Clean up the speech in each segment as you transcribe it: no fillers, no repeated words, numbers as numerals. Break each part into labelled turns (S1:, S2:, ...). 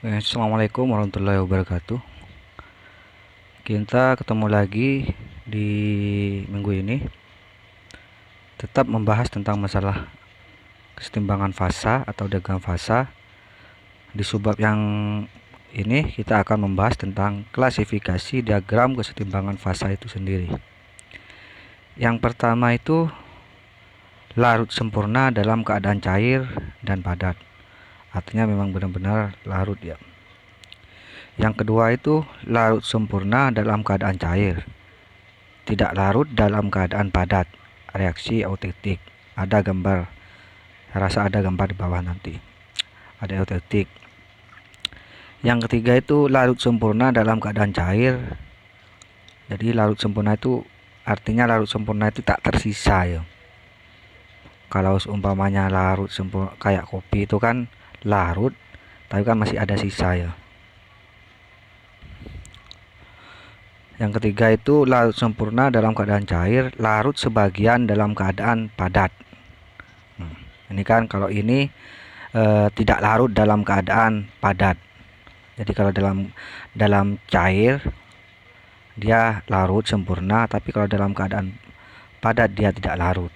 S1: Assalamualaikum warahmatullahi wabarakatuh. Kita ketemu lagi di minggu ini, tetap membahas tentang masalah kesetimbangan fasa atau diagram fasa. Di subbab yang ini kita akan membahas tentang klasifikasi diagram kesetimbangan fasa itu sendiri. Yang pertama itu larut sempurna dalam keadaan cair dan padat. Artinya memang benar-benar larut ya. Yang kedua itu larut sempurna dalam keadaan cair, tidak larut dalam keadaan padat, reaksi eutektik. Ada gambar, saya rasa ada gambar di bawah nanti, ada eutektik. Yang ketiga itu larut sempurna dalam keadaan cair. Jadi larut sempurna itu artinya larut sempurna itu tak tersisa ya. Kalau seumpamanya larut sempurna kayak kopi itu kan larut tapi kan masih ada sisa ya. Yang ketiga itu larut sempurna dalam keadaan cair, larut sebagian dalam keadaan padat. Ini kan kalau ini tidak larut dalam keadaan padat. Jadi kalau dalam cair dia larut sempurna, tapi kalau dalam keadaan padat dia tidak larut.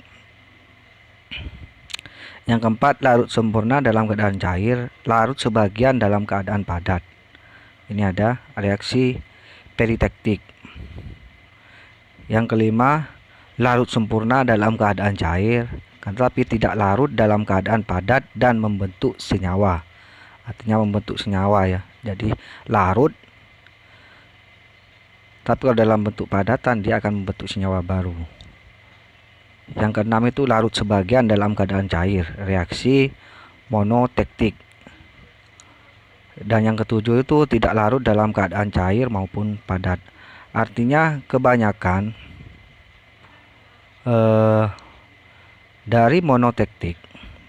S1: Yang keempat, larut sempurna dalam keadaan cair, larut sebagian dalam keadaan padat. Ini ada reaksi peritektik. Yang kelima, larut sempurna dalam keadaan cair, tetapi tidak larut dalam keadaan padat dan membentuk senyawa. Artinya membentuk senyawa ya. Jadi larut, tapi kalau dalam bentuk padatan dia akan membentuk senyawa baru. Yang keenam itu larut sebagian dalam keadaan cair, reaksi monotektik. Dan yang ketujuh itu tidak larut dalam keadaan cair maupun padat. Artinya kebanyakan dari monotektik,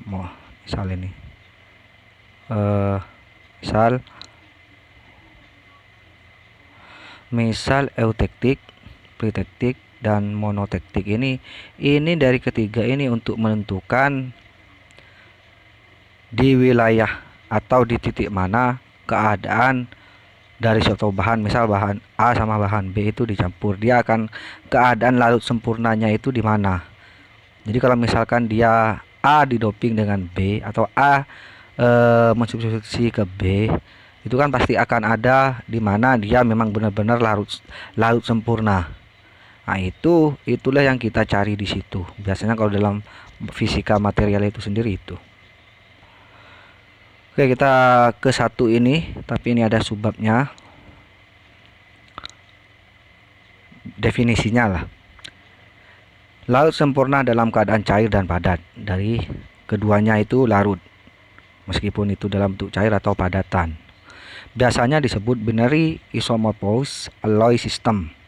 S1: misal ini, misal eutektik, peritektik, dan monotektik ini dari ketiga ini untuk menentukan di wilayah atau di titik mana keadaan dari suatu bahan, misal bahan A sama bahan B itu dicampur, dia akan keadaan larut sempurnanya itu di mana. Jadi kalau misalkan dia A didoping dengan B atau A mensubstitusi ke B, itu kan pasti akan ada di mana dia memang benar-benar larut sempurna. Nah, itulah yang kita cari di situ. Biasanya kalau dalam fisika material itu sendiri itu. Oke, kita ke satu ini, tapi ini ada subbabnya. Definisinya lah. Larut sempurna dalam keadaan cair dan padat. Dari keduanya itu larut, meskipun itu dalam bentuk cair atau padatan. Biasanya disebut binary isomorphous alloy system.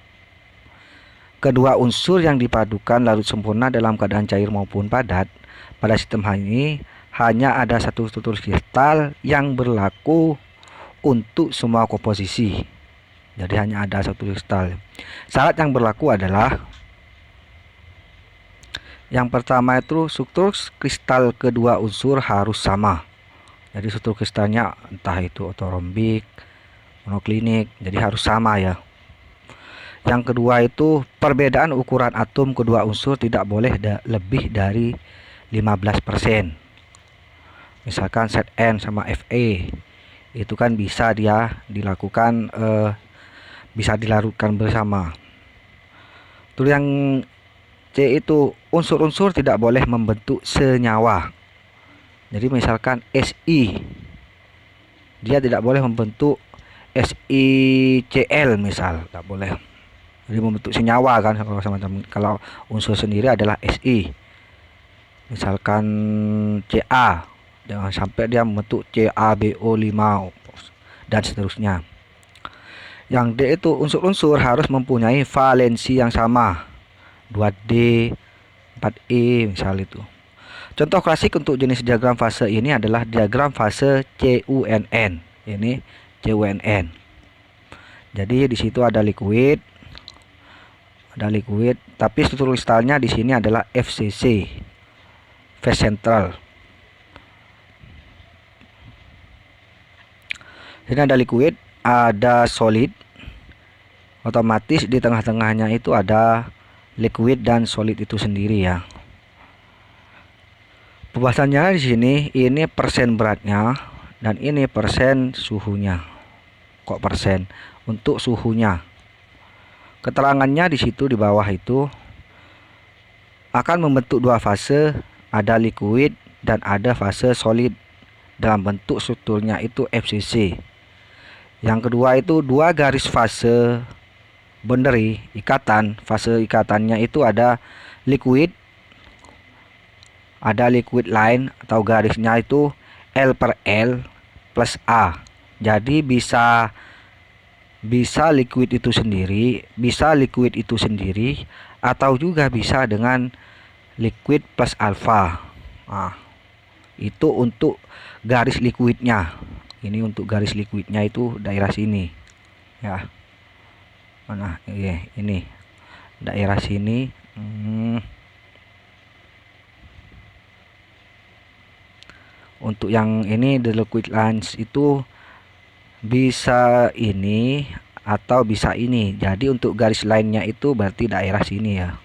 S1: Kedua unsur yang dipadukan larut sempurna dalam keadaan cair maupun padat. Pada sistem ini hanya ada satu struktur kristal yang berlaku untuk semua komposisi. Jadi hanya ada satu kristal. Syarat yang berlaku adalah yang pertama itu struktur kristal kedua unsur harus sama. Jadi struktur kristalnya entah itu ortorombik, monoklinik, jadi harus sama ya. Yang kedua itu perbedaan ukuran atom kedua unsur tidak boleh lebih dari 15%. Misalkan zn sama Fe itu kan bisa dia dilakukan bisa dilarutkan bersama. Terus yang C itu unsur-unsur tidak boleh membentuk senyawa. Jadi misalkan Si dia tidak boleh membentuk SiCl misal, tidak boleh. Jadi membentuk senyawa kan kalau unsur sendiri adalah Si. Misalkan Ca, jangan sampai dia membentuk CaBO5 dan seterusnya. Yang D itu unsur-unsur harus mempunyai valensi yang sama, 2D, 4E misal itu. Contoh klasik untuk jenis diagram fase ini adalah diagram fase CuNN. Ini CuNN. Jadi di situ ada liquid, tapi struktur kristalnya di sini adalah FCC, phase central. Sini ada liquid, ada solid. Otomatis di tengah-tengahnya itu ada liquid dan solid itu sendiri ya. Pembahasannya di sini ini persen beratnya dan ini persen suhunya. Kok persen? Untuk suhunya. Keterangannya di situ di bawah itu akan membentuk dua fase, ada liquid dan ada fase solid. Dalam bentuk strukturnya itu FCC. Yang kedua itu dua garis fase boundary, ikatan. Fase ikatannya itu ada liquid, line atau garisnya itu L per L plus A. Jadi bisa liquid itu sendiri, atau juga bisa dengan liquid plus alpha. Nah, itu untuk garis liquidnya. Ini untuk garis liquidnya itu daerah sini ya. Mana ini daerah sini. Untuk yang ini the liquid lines itu bisa ini atau bisa ini. Jadi untuk garis lainnya itu berarti daerah sini ya.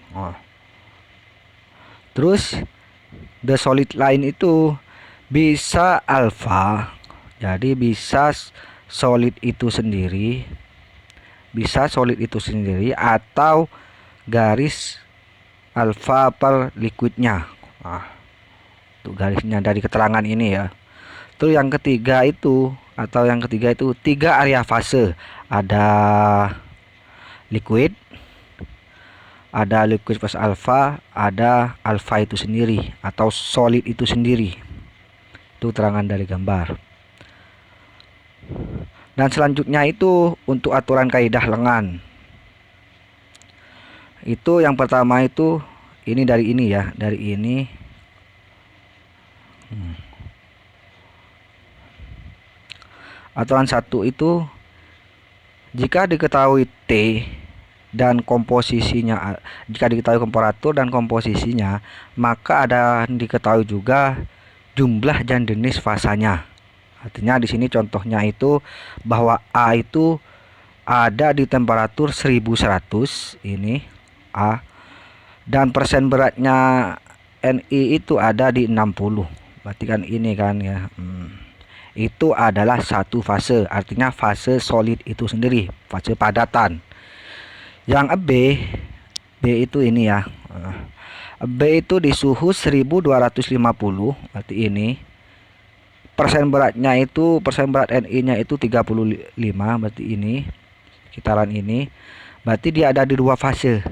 S1: Terus the solid line itu bisa alpha. Jadi bisa solid itu sendiri. Atau garis alpha per liquidnya. Untuk garisnya dari keterangan ini ya. Terus yang ketiga itu tiga area fase. Ada liquid plus alpha, ada alpha itu sendiri atau solid itu sendiri. Itu terangan dari gambar. Dan selanjutnya itu untuk aturan kaidah lengan. Itu yang pertama itu ini dari ini ya, dari ini. Aturan 1 itu jika diketahui T dan komposisinya, jika diketahui komparator dan komposisinya, maka ada diketahui juga jumlah dan jenis fasanya. Artinya di sini contohnya itu bahwa A itu ada di temperatur 1100 ini A, dan persen beratnya Ni itu ada di 60. Berarti kan ini kan ya. Itu adalah satu fase, artinya fase solid itu sendiri, fase padatan. Yang B itu ini ya. B itu di suhu 1250, berarti ini. Persen berat Ni-nya itu 35, berarti ini. Sekitaran ini. Berarti dia ada di dua fase.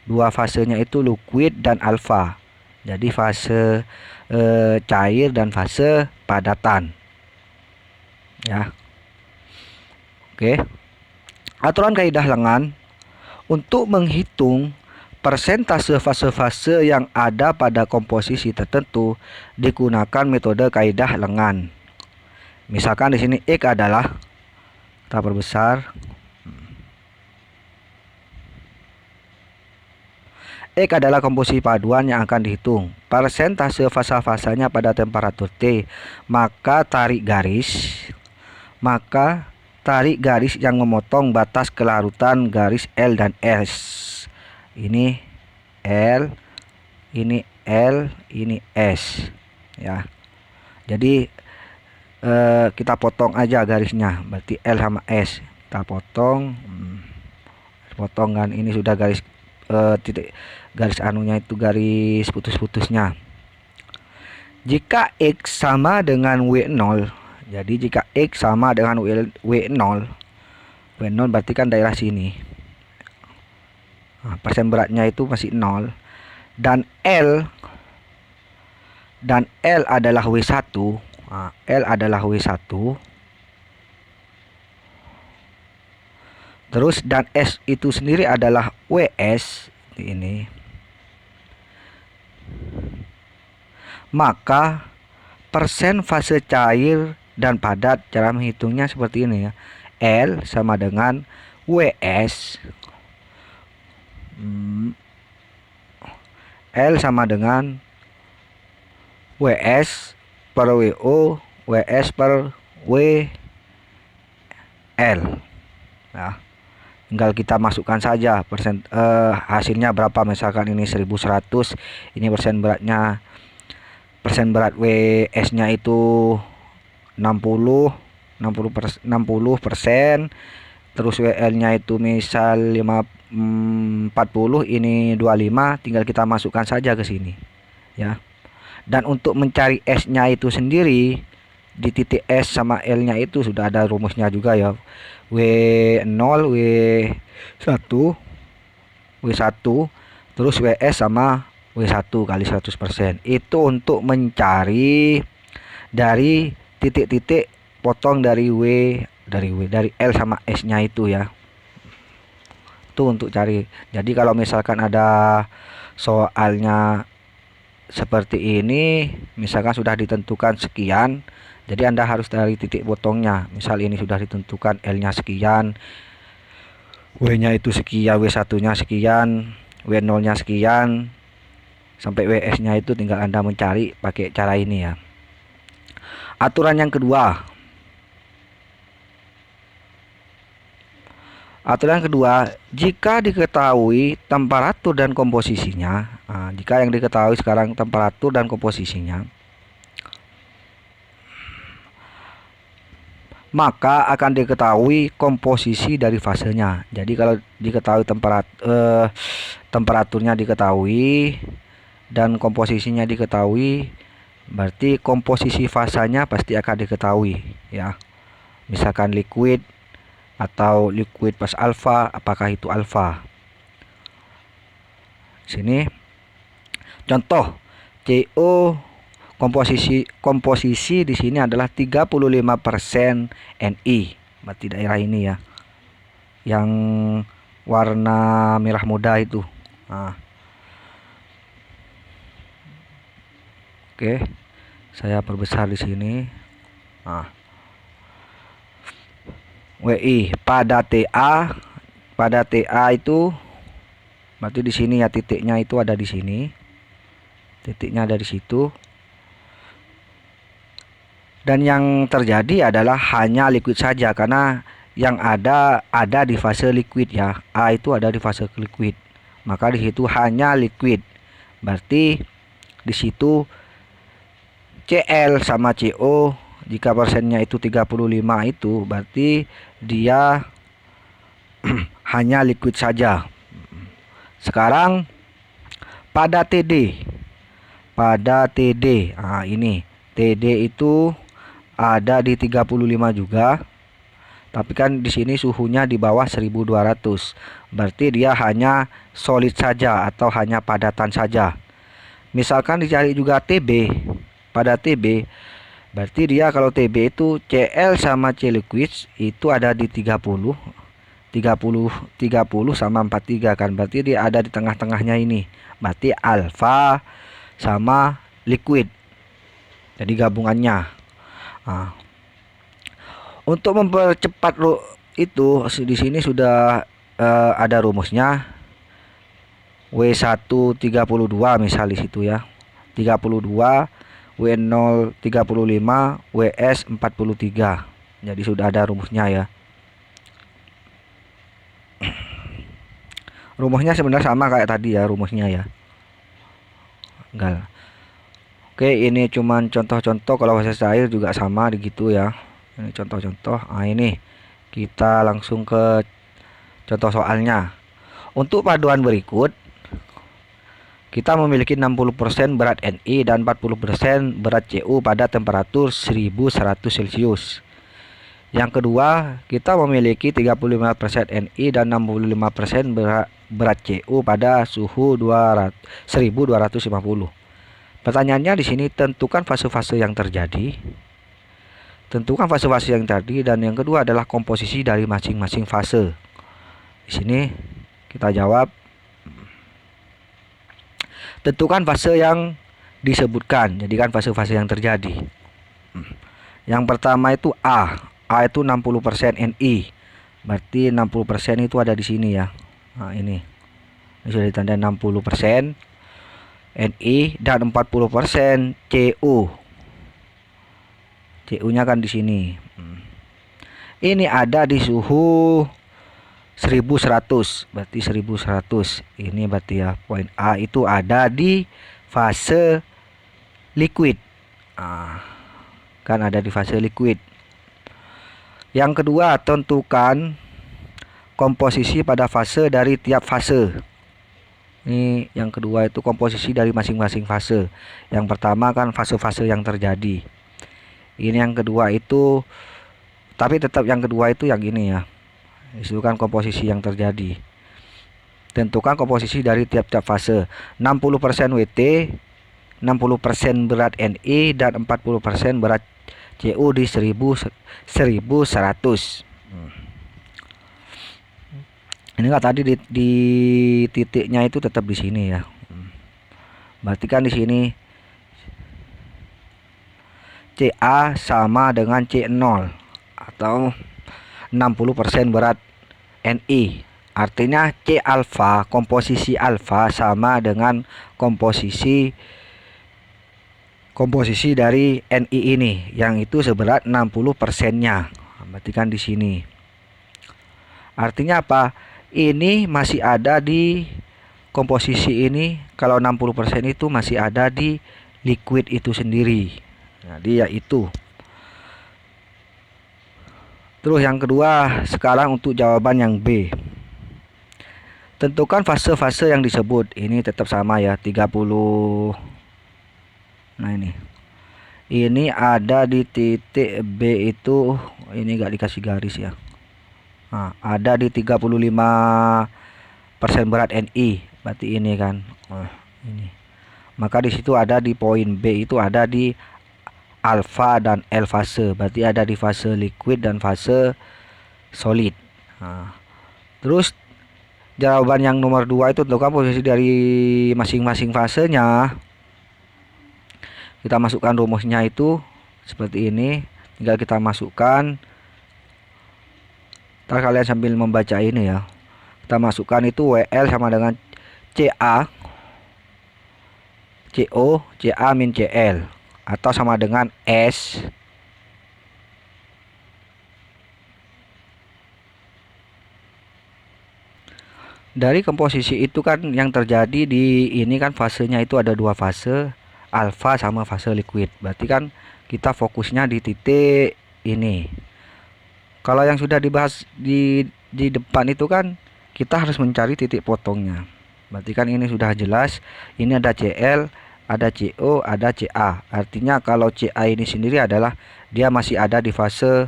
S1: Dua fasenya itu liquid dan alpha. Jadi fase cair dan fase padatan. Ya. Oke. Aturan kaidah lengan untuk menghitung persentase fase-fase yang ada pada komposisi tertentu digunakan metode kaidah lengan. Misalkan di sini X adalah, kita perbesar, X adalah komposisi paduan yang akan dihitung. Persentase fasa-fasanya pada temperatur T. Maka tarik garis yang memotong batas kelarutan garis L dan S. Ini L, ini L, ini S. Ya. Jadi kita potong aja garisnya. Berarti L sama S. Kita potong. Potongan ini sudah garis garis anunya itu garis putus-putusnya. Jika X sama dengan W0, jadi jika X sama dengan W0 berarti kan daerah sini. Nah, persen beratnya itu masih 0 dan L adalah W1. Nah, L adalah W1. Terus dan S itu sendiri adalah WS ini. Maka persen fase cair dan padat, cara menghitungnya seperti ini ya. L sama dengan WS. L sama dengan WS per WO, WS per W, L ya. Tinggal kita masukkan saja hasilnya berapa, misalkan ini 1100, ini persen berat WS nya itu 60 60%, terus WL nya itu misal 40, ini 25, tinggal kita masukkan saja ke sini ya. Dan untuk mencari S nya itu sendiri, di titik S sama L nya itu sudah ada rumusnya juga ya. W0 W1 W1 terus WS sama W1 kali 100%. Itu untuk mencari dari titik-titik potong dari dari L sama S nya itu ya. Itu untuk cari. Jadi kalau misalkan ada soalnya seperti ini, misalkan sudah ditentukan sekian, jadi Anda harus dari titik potongnya. Misal ini sudah ditentukan L nya sekian, W nya itu sekian, W1 nya sekian, W0 nya sekian, sampai WS nya itu tinggal Anda mencari pakai cara ini ya. Aturan yang kedua, jika diketahui temperatur dan komposisinya, jika yang diketahui sekarang temperatur dan komposisinya, maka akan diketahui komposisi dari fasenya. Jadi kalau diketahui temperaturnya diketahui dan komposisinya diketahui, berarti komposisi fasanya pasti akan diketahui ya. Misalkan liquid atau liquid plus alfa, apakah itu alfa. Sini contoh CO, komposisi di sini adalah 35% Ni, berarti daerah ini ya, yang warna merah muda itu. Oke, saya perbesar di sini. WI pada TA itu berarti di sini ya, titiknya itu ada di sini. Titiknya ada di situ. Dan yang terjadi adalah hanya liquid saja, karena yang ada di fase liquid ya. A itu ada di fase liquid. Maka di situ hanya liquid. Berarti di situ Cl sama CO, jika persennya itu 35 itu berarti dia hanya liquid saja. Sekarang pada TD. Ini TD itu ada di 35 juga. Tapi kan di sini suhunya di bawah 1200. Berarti dia hanya solid saja atau hanya padatan saja. Misalkan dicari juga TB. Pada TB, berarti dia kalau TB itu Cl sama C liquid itu ada di 30 sama 43 kan. Berarti dia ada di tengah-tengahnya ini. Berarti alfa sama liquid. Jadi gabungannya. Untuk mempercepat itu di sini sudah ada rumusnya. W1 32 misal di situ ya. 32, W0 35, WS 43. Jadi sudah ada rumusnya ya. Rumusnya sebenarnya sama kayak tadi ya, rumusnya ya. Enggak. Oke, ini cuman contoh-contoh, kalau proses air juga sama begitu ya. Ini contoh-contoh. Ini kita langsung ke contoh soalnya. Untuk paduan berikut, kita memiliki 60% berat Ni dan 40% berat Cu pada temperatur 1100 Celcius. Yang kedua, kita memiliki 35% Ni dan 65% berat Cu pada suhu 1250. Pertanyaannya di sini, tentukan fase-fase yang terjadi. Tentukan fase-fase yang terjadi, dan yang kedua adalah komposisi dari masing-masing fase. Di sini kita jawab. Tentukan fase yang disebutkan, jadikan fase-fase yang terjadi. Yang pertama itu A. A itu 60% Ni. Berarti 60% itu ada di sini ya. Ini sudah ditanda 60% Ni dan 40% Cu. Cu nya kan di sini. ini ada di suhu 1100, berarti 1100 ini berarti ya poin A itu ada di fase liquid. Kan ada di fase liquid. Yang kedua, tentukan komposisi pada fase dari tiap fase. Ini yang kedua itu komposisi dari masing-masing fase. Yang pertama kan fase-fase yang terjadi. Ini yang kedua itu, tapi tetap yang kedua itu yang ini ya. Itu kan komposisi yang terjadi. Tentukan komposisi dari tiap-tiap fase. 60% WT, 60% berat Ni, dan 40% berat Cu di 1100. Ini kan tadi di titiknya itu tetap di sini ya. Berarti kan di sini Ca sama dengan C0 atau 60% berat Ni. Artinya C alfa, komposisi alfa sama dengan komposisi dari Ni ini yang itu seberat 60%-nya. Berarti kan di sini. Artinya apa? Ini masih ada di komposisi ini, kalau 60% itu masih ada di liquid itu sendiri. Jadi ya itu. Terus yang kedua, sekarang untuk jawaban yang B. Tentukan fase-fase yang disebut. Ini tetap sama ya, 30. Nah ini. Ini ada di titik B itu, ini gak dikasih garis ya. Nah, ada di 35% berat Ni. Berarti ini kan. Ini. Maka di situ ada di poin B itu ada di alfa dan L fase. Berarti ada di fase liquid dan fase solid. Terus jawaban yang nomor 2 itu tentukan posisi dari masing-masing fasenya. Kita masukkan rumusnya itu seperti ini. Tinggal kita masukkan. Ntar kalian sambil membaca ini ya. Kita masukkan itu WL sama dengan Ca CO Ca min Cl, atau sama dengan S dari komposisi itu kan yang terjadi di ini kan fasenya itu ada dua fase, alfa sama fase liquid. Berarti kan kita fokusnya di titik ini. Kalau yang sudah dibahas di depan itu kan kita harus mencari titik potongnya. Berarti kan ini sudah jelas. Ini ada Cl, ada Co, ada Ca. Artinya kalau Ca ini sendiri adalah dia masih ada di fase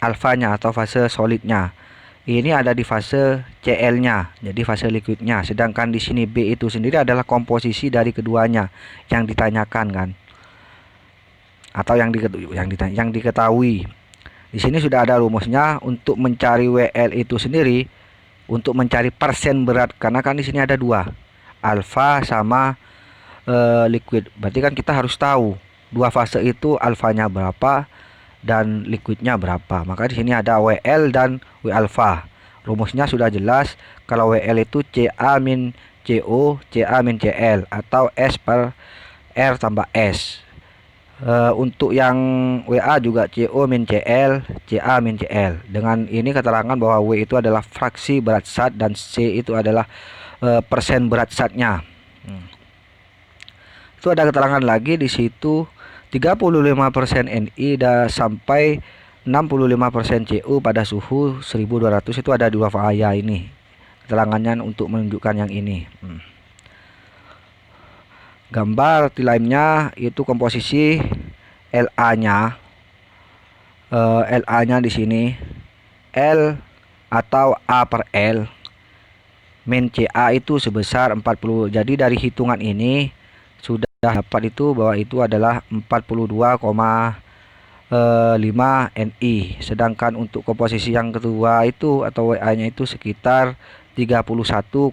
S1: alfanya atau fase solidnya. Ini ada di fase Cl-nya, jadi fase liquidnya. Sedangkan di sini B itu sendiri adalah komposisi dari keduanya yang ditanyakan kan, atau yang diketahui. Di sini sudah ada rumusnya untuk mencari WL itu sendiri, untuk mencari persen berat, karena kan di sini ada dua, alfa sama liquid. Berarti kan kita harus tahu dua fase itu alfanya berapa dan liquidnya berapa. Maka di sini ada WL dan W alfa. Rumusnya sudah jelas. Kalau WL itu Ca min Co, Ca min Cl, atau S per R tambah S. Untuk yang WA juga CO min Cl, Ca min Cl. Dengan ini keterangan bahwa W itu adalah fraksi berat zat dan C itu adalah persen berat zatnya. Itu ada keterangan lagi di situ 35% Ni dan sampai 65% Cu pada suhu 1200. Itu ada dua faya ini. Keterangannya untuk menunjukkan yang ini. Gambar tilaimnya itu komposisi La-nya. La-nya di sini L atau A per L min Ca itu sebesar 40. Jadi dari hitungan ini sudah dapat itu bahwa itu adalah 42,5 Ni. Sedangkan untuk komposisi yang kedua itu atau Wa-nya itu sekitar 31,5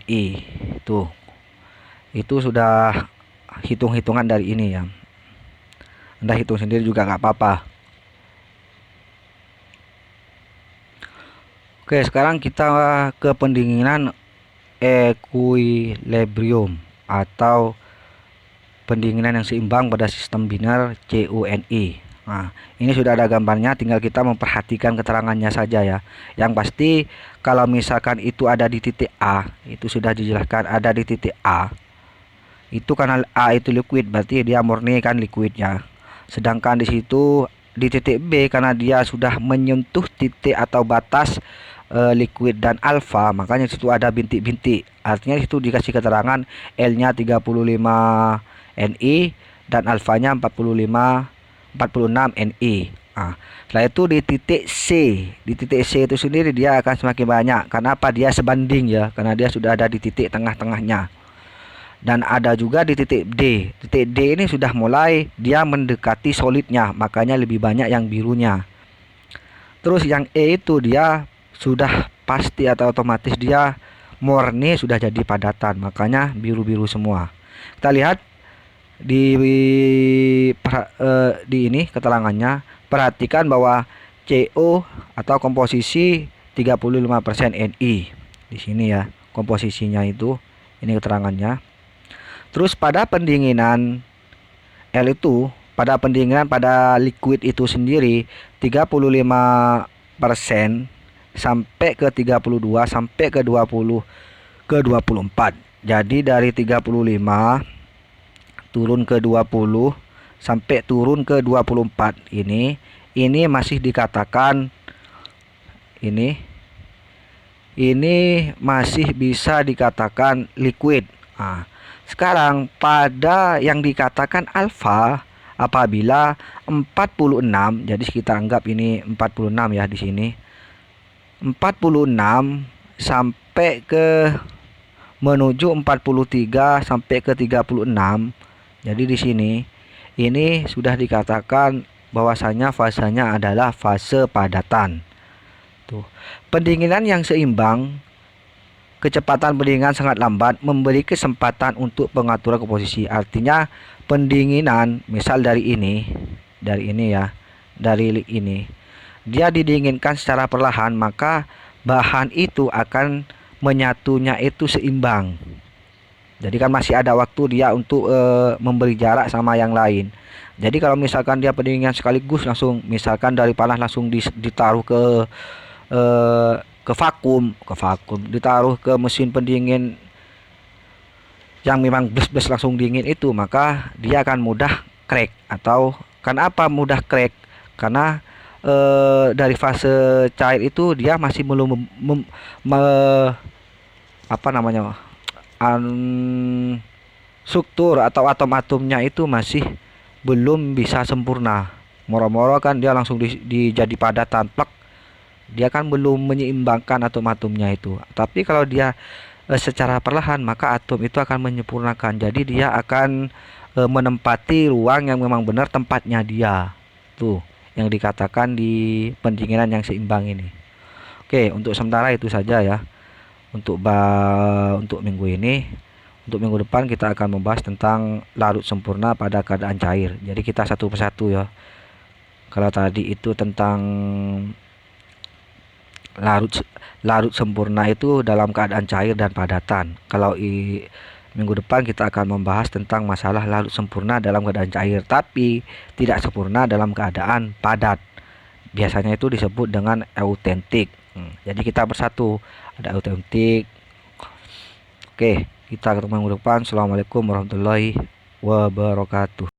S1: Ni. Itu sudah hitung-hitungan dari ini ya. Anda hitung sendiri juga nggak apa-apa. Oke, sekarang kita ke pendinginan equilibrium atau pendinginan yang seimbang pada sistem biner CUNI. Nah, ini sudah ada gambarnya, tinggal kita memperhatikan keterangannya saja ya. Yang pasti kalau misalkan itu ada di titik A, itu sudah dijelaskan ada di titik A. Itu karena A itu liquid, berarti dia murni kan liquidnya. Sedangkan di situ di titik B karena dia sudah menyentuh titik atau batas liquid dan alfa, makanya situ ada bintik-bintik. Artinya situ dikasih keterangan L-nya 35 Ni dan alfanya 46 Ni. Nah, setelah itu di titik C itu sendiri dia akan semakin banyak. Karena apa? Dia sebanding ya, karena dia sudah ada di titik tengah-tengahnya. Dan ada juga di titik D. Titik D ini sudah mulai dia mendekati solidnya, makanya lebih banyak yang birunya. Terus yang E itu dia sudah pasti atau otomatis dia murni sudah jadi padatan, makanya biru-biru semua. Kita lihat di ini keterangannya, perhatikan bahwa CO atau komposisi 35% Ni di sini ya, komposisinya itu, ini keterangannya. Terus pada pendinginan L itu, pada pendinginan pada liquid itu sendiri 35% sampai ke 32 sampai ke 20 ke 24. Jadi dari 35 turun ke 20 sampai turun ke 24 ini masih dikatakan ini masih bisa dikatakan liquid. Nah, sekarang pada yang dikatakan alfa apabila 46, jadi kita anggap ini 46 ya di sini. 46 sampai ke menuju 43 sampai ke 36. Jadi di sini ini sudah dikatakan bahwasanya fasenya adalah fase padatan. Tuh. Pendinginan yang seimbang, kecepatan pendinginan sangat lambat, memberi kesempatan untuk pengaturan komposisi. Artinya pendinginan misal dari ini ya, dari ini dia didinginkan secara perlahan, maka bahan itu akan menyatunya itu seimbang. Jadi kan masih ada waktu dia untuk memberi jarak sama yang lain. Jadi kalau misalkan dia pendinginan sekaligus langsung, misalkan dari panas langsung ditaruh ke vakum, ditaruh ke mesin pendingin yang memang bles langsung dingin itu, maka dia akan mudah crack. Atau kenapa mudah crack? Karena dari fase cair itu dia masih belum struktur atau atom-atomnya itu masih belum bisa sempurna. Moro-moro kan dia langsung jadi padatan plak. Dia kan belum menyeimbangkan atom-atomnya itu. Tapi kalau dia secara perlahan, maka atom itu akan menyempurnakan. Jadi dia akan menempati ruang yang memang benar tempatnya dia. Tuh, yang dikatakan di pendinginan yang seimbang ini. Oke, untuk sementara itu saja ya. Untuk minggu ini. Untuk minggu depan kita akan membahas tentang larut sempurna pada keadaan cair. Jadi kita satu persatu ya. Kalau tadi itu tentang larut sempurna itu dalam keadaan cair dan padatan. Kalau minggu depan kita akan membahas tentang masalah larut sempurna dalam keadaan cair tapi tidak sempurna dalam keadaan padat. Biasanya itu disebut dengan eutentik. Jadi kita bersatu, ada eutentik. Oke, kita ketemu minggu depan. Assalamualaikum warahmatullahi wabarakatuh.